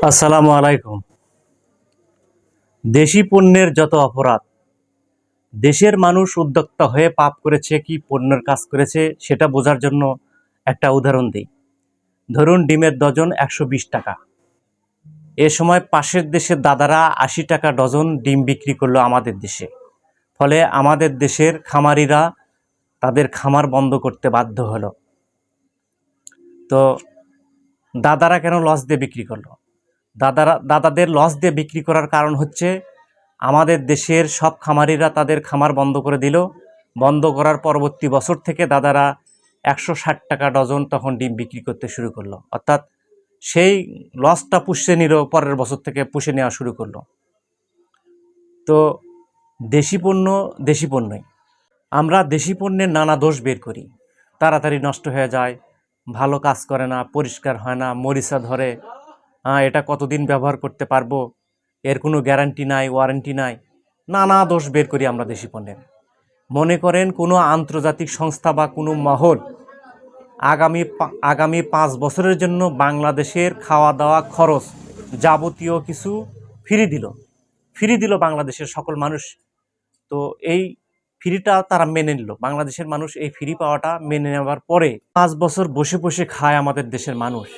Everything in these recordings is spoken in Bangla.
আসসালামু আলাইকুম। দেশি পণ্যের যত অপরাধ, দেশের মানুষ উদ্যোক্তা হয়ে পাপ করেছে কি পণ্যের কাজ করেছে সেটা বোঝার জন্য একটা উদাহরণ দিই। ধরুন ডিমের ডজন ১২০ টাকা। এ সময় পাশের দেশের দাদারা ৮০ টাকা ডজন ডিম বিক্রি করলো আমাদের দেশে। ফলে আমাদের দেশের খামারিরা তাদের খামার বন্ধ করতে বাধ্য হলো। তো দাদারা কেন লস দিয়ে বিক্রি করলো? দাদাদের লস দিয়ে বিক্রি করার কারণ হচ্ছে আমাদের দেশের সব খামারিরা তাদের খামার বন্ধ করে দিল। বন্ধ করার পরবর্তী বছর থেকে দাদারা ১৬০ টাকা ডজন তখন ডিম বিক্রি করতে শুরু করলো। অর্থাৎ সেই লসটা পুষে নিল, পরের বছর থেকে পুষে নেওয়া শুরু করলো। তো দেশি পণ্য দেশি পণ্যই। আমরা দেশি পণ্যের নানা দোষ বের করি। তাড়াতাড়ি নষ্ট হয়ে যায়, ভালো কাজ করে না, পরিষ্কার হয় না, মরিচা ধরে, এটা কতদিন ব্যবহার করতে পারবো, এর কোনো গ্যারান্টি নাই, ওয়ারেন্টি নাই, নানা দোষ বের করি আমরা দেশি পণ্যের। মনে করেন কোনো আন্তর্জাতিক সংস্থা বা কোনো মহল আগামী ৫ বছরের জন্য বাংলাদেশের খাওয়া দাওয়া খরচ যাবতীয় কিছু ফ্রি দিল বাংলাদেশের সকল মানুষ। তো এই ফ্রিটা তারা মেনে নিল, বাংলাদেশের মানুষ এই ফ্রি পাওয়াটা মেনে নেওয়ার পরে ৫ বছর বসে বসে খায় আমাদের দেশের মানুষ।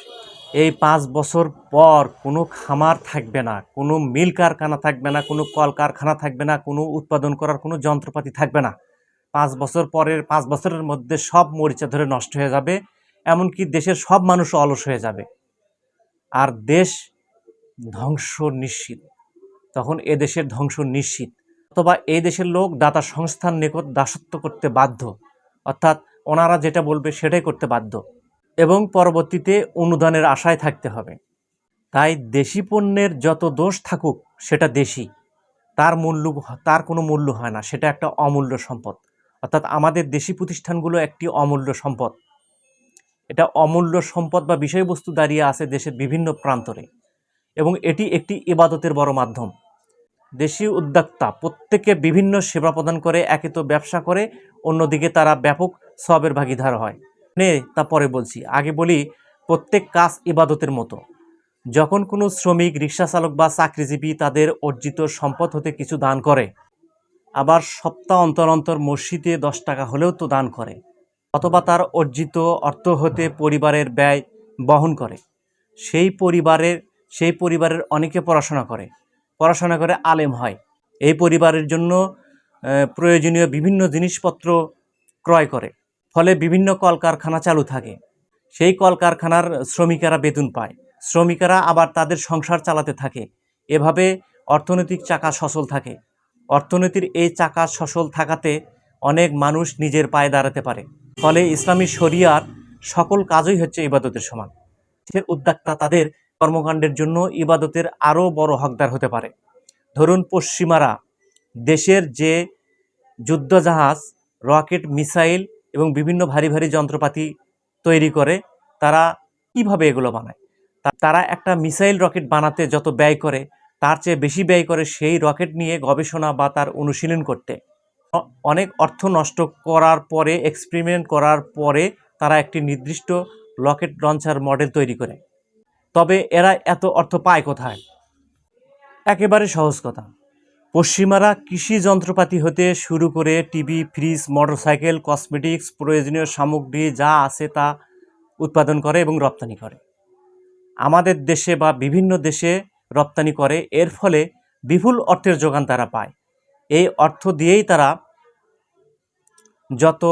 এই ৫ বছর পর কোনো খামার থাকবে না, কোনো মিল কারখানা থাকবে না, কোনো কল কারখানা থাকবে না, কোনো উৎপাদন করার কোনো যন্ত্রপাতি থাকবে না। ৫ বছর পরের ৫ বছরের মধ্যে সব মরিচা ধরে নষ্ট হয়ে যাবে, এমনকি দেশের সব মানুষ অলস হয়ে যাবে, আর দেশ ধ্বংস নিশ্চিত। তখন এ দেশের ধ্বংস নিশ্চিত, অথবা এই দেশের লোক দাতা সংস্থার নিকট দাসত্ব করতে বাধ্য, অর্থাৎ ওনারা যেটা বলবে সেটাই করতে বাধ্য, এবং পরবর্তীতে অনুদানের আশায় থাকতে হবে। তাই দেশি পণ্যের যত দোষ থাকুক সেটা দেশি, তার কোনো মূল্য হয় না, সেটা একটা অমূল্য সম্পদ। অর্থাৎ আমাদের দেশি প্রতিষ্ঠানগুলো একটি অমূল্য সম্পদ। এটা অমূল্য সম্পদ বা বিষয়বস্তু দাঁড়িয়ে আছে দেশের বিভিন্ন প্রান্তরে, এবং এটি একটি ইবাদতের বড় মাধ্যম। দেশি উদ্যোক্তা প্রত্যেকে বিভিন্ন সেবা প্রদান করে, একে তো ব্যবসা করে, অন্যদিকে তারা ব্যাপক সওয়াবের ভাগীদার হয়। তা পরে বলছি, আগে বলি প্রত্যেক কাজ ইবাদতের মতো। যখন কোনো শ্রমিক, রিক্সা চালক বা চাকরিজীবী তাদের অর্জিত সম্পদ হতে কিছু দান করে, আবার সপ্তাহ অন্তর অন্তর মসজিদে ১০ টাকা হলেও তো দান করে, অথবা তার অর্জিত অর্থ হতে পরিবারের ব্যয় বহন করে, সেই পরিবারের অনেকে পড়াশোনা করে আলেম হয়, এই পরিবারের জন্য প্রয়োজনীয় বিভিন্ন জিনিসপত্র ক্রয় করে, ফলে বিভিন্ন কলকারখানা চালু থাকে, সেই কলকারখানার শ্রমিকেরা বেতন পায়, শ্রমিকেরা আবার তাদের সংসার চালাতে থাকে। এভাবে অর্থনৈতিক চাকা সচল থাকে। অর্থনীতির এই চাকা সচল থাকাতে অনেক মানুষ নিজের পায়ে দাঁড়াতে পারে। ফলে ইসলামী শরিয়ার সকল কাজই হচ্ছে ইবাদতের সমান। উদ্যোক্তা তাদের কর্মকাণ্ডের জন্য ইবাদতের আরও বড় হকদার হতে পারে। ধরুন পশ্চিমারা দেশের যে যুদ্ধজাহাজ, রকেট, মিসাইল এবং বিভিন্ন ভারী ভারী যন্ত্রপাতি তৈরি করে, তারা কিভাবে এগুলো বানায়? তারা একটা মিসাইল রকেট বানাতে যত ব্যয় করে তার চেয়ে বেশি ব্যয় করে সেই রকেট নিয়ে গবেষণা বা তার অনুশীলন করতে। অনেক অর্থ নষ্ট করার পরে, এক্সপেরিমেন্ট করার পরে তারা একটি নির্দিষ্ট রকেট লঞ্চার মডেল তৈরি করে। তবে এরা এত অর্থ পায় কোথায়? একেবারে সহজ কথা, পশ্চিমারা কৃষি যন্ত্রপাতি হতে শুরু করে টিভি, ফ্রিজ, মোটরসাইকেল, কসমেটিক্স, প্রয়োজনীয় সামগ্রী যা আছে তা উৎপাদন করে এবং রপ্তানি করে। আমাদের দেশে বা বিভিন্ন দেশে রপ্তানি করে, এর ফলে বিপুল অর্থের যোগান তারা পায়। এই অর্থ দিয়েই তারা যত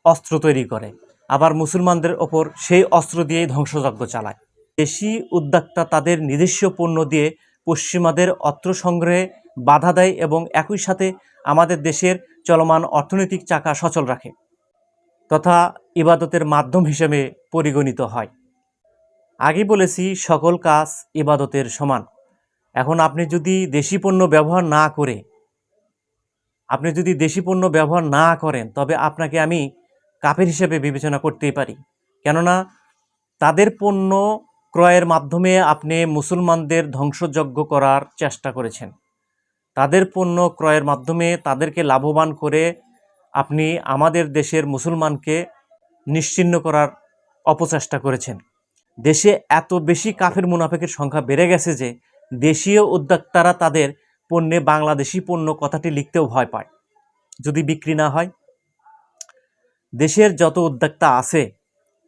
অস্ত্র তৈরি করে, আবার মুসলমানদের ওপর সেই অস্ত্র দিয়েই ধ্বংসযজ্ঞ চালায়। দেশি উদ্যোক্তা তাদের নিজস্ব পণ্য দিয়ে পশ্চিমাদের অস্ত্র সংগ্রহে বাধা দেয় এবং একই সাথে আমাদের দেশের চলমান অর্থনৈতিক চাকা সচল রাখে, তথা ইবাদতের মাধ্যম হিসেবে পরিগণিত হয়। আগে বলেছি সকল কাজ ইবাদতের সমান। এখন আপনি যদি দেশি পণ্য ব্যবহার না করেন তবে আপনাকে আমি কাফের হিসেবে বিবেচনা করতেই পারি। কেননা তাদের পণ্য ক্রয়ের মাধ্যমে আপনি মুসলমানদের ধ্বংসযজ্ঞ করার চেষ্টা করেছেন। তাদের পণ্য ক্রয়ের মাধ্যমে তাদেরকে লাভবান করে আপনি আমাদের দেশের মুসলমানকে নিশ্চিহ্ন করার অপচেষ্টা করেছেন। দেশে এত বেশি কাফের মুনাফিকের সংখ্যা বেড়ে গেছে যে দেশীয় উদ্যোক্তারা তাদের পণ্যে বাংলাদেশি পণ্য কথাটি লিখতেও ভয় পায়, যদি বিক্রি না হয়। দেশের যত উদ্যোক্তা আছে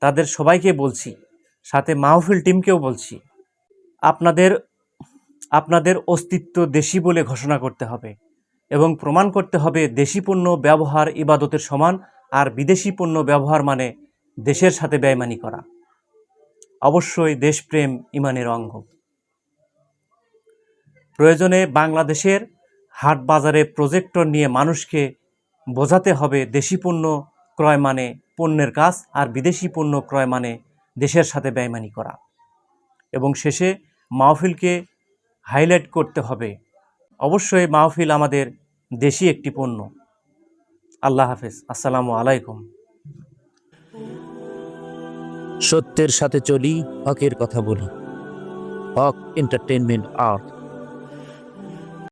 তাদের সবাইকে বলছি, সাথে মাহফিল টিমকেও বলছি, আপনাদের আপনাদের অস্তিত্ব দেশি বলে ঘোষণা করতে হবে এবং প্রমাণ করতে হবে দেশি পণ্য ব্যবহার ইবাদতের সমান, আর বিদেশি পণ্য ব্যবহার মানে দেশের সাথে বেইমানি করা। অবশ্যই দেশপ্রেম ইমানের অঙ্গ। প্রয়োজনে বাংলাদেশের হাট বাজারে প্রজেক্টর নিয়ে মানুষকে বোঝাতে হবে দেশি পণ্য ক্রয় মানে পণ্যের কাজ, আর বিদেশি পণ্য ক্রয় মানে দেশের সাথে বেইমানি করা। এবং শেষে মাহফিলকে হাইলাইট করতে হবে, অবশ্যই মাহফিল আমাদের দেশি একটি পণ্য। আল্লাহ হাফেজ, আসসালামু আলাইকুম। সত্যের সাথে চলি, হকের কথা বলি। হক এন্টারটেইনমেন্ট আর্ট।